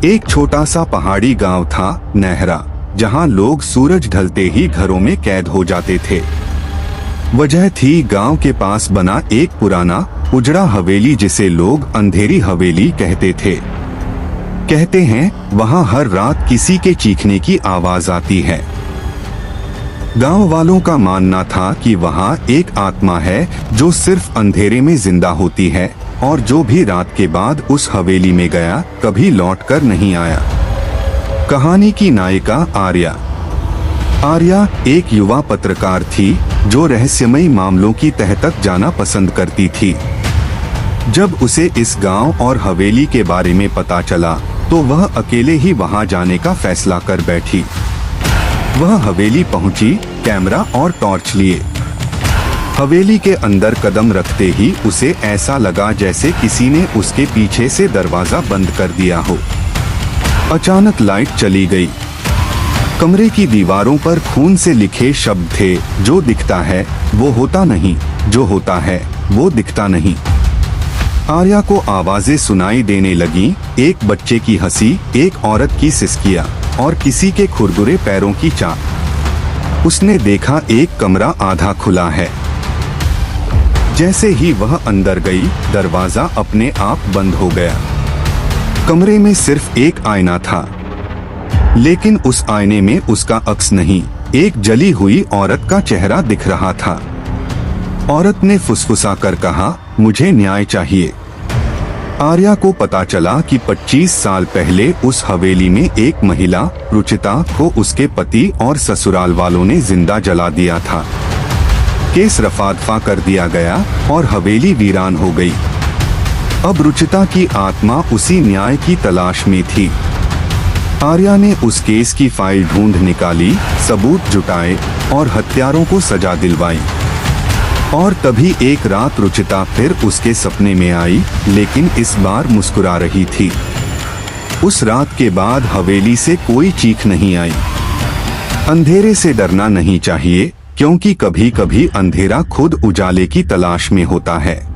एक छोटा सा पहाड़ी गांव था, नहरा, जहां लोग सूरज ढलते ही घरों में कैद हो जाते थे। वजह थी गांव के पास बना एक पुराना उजड़ा हवेली, जिसे लोग अंधेरी हवेली कहते थे। कहते हैं वहां हर रात किसी के चीखने की आवाज आती है। गांव वालों का मानना था कि वहां एक आत्मा है जो सिर्फ अंधेरे में जिंदा होती है, और जो भी रात के बाद उस हवेली में गया कभी लौटकर नहीं आया। कहानी की नायिका आर्या। आर्या एक युवा पत्रकार थी जो रहस्यमयी मामलों की तह तक जाना पसंद करती थी। जब उसे इस गांव और हवेली के बारे में पता चला तो वह अकेले ही वहां जाने का फैसला कर बैठी। वह हवेली पहुंची, कैमरा और टॉर्च लिए। हवेली के अंदर कदम रखते ही उसे ऐसा लगा जैसे किसी ने उसके पीछे से दरवाजा बंद कर दिया हो। अचानक लाइट चली गई। कमरे की दीवारों पर खून से लिखे शब्द थे, जो दिखता है वो होता नहीं, जो होता है वो दिखता नहीं। आर्या को आवाजें सुनाई देने लगी, एक बच्चे की हंसी, एक औरत की सिसकियां और किसी के खुरदुरे पैरों की चाल। उसने देखा एक कमरा आधा खुला है। जैसे ही वह अंदर गई, दरवाजा अपने आप बंद हो गया। कमरे में सिर्फ एक आईना था, लेकिन उस आईने में उसका अक्स नहीं, एक जली हुई औरत का चेहरा दिख रहा था। औरत ने फुसफुसा कर कहा, मुझे न्याय चाहिए। आर्या को पता चला कि 25 साल पहले उस हवेली में एक महिला, रुचिता, को उसके पति और ससुराल वालों ने जिंदा जला दिया था। केस रफा-दफा कर दिया गया और हवेली वीरान हो गई। अब रुचिता की आत्मा उसी न्याय की तलाश में थी। आर्या ने उस केस की फाइल ढूंढ निकाली, सबूत जुटाए और हत्यारों को सजा दिलवाई। और तभी एक रात रुचिता फिर उसके सपने में आई, लेकिन इस बार मुस्कुरा रही थी। उस रात के बाद हवेली से कोई चीख नहीं आई। अंधेरे से डरना नहीं चाहिए, क्योंकि कभी-कभी अंधेरा खुद उजाले की तलाश में होता है।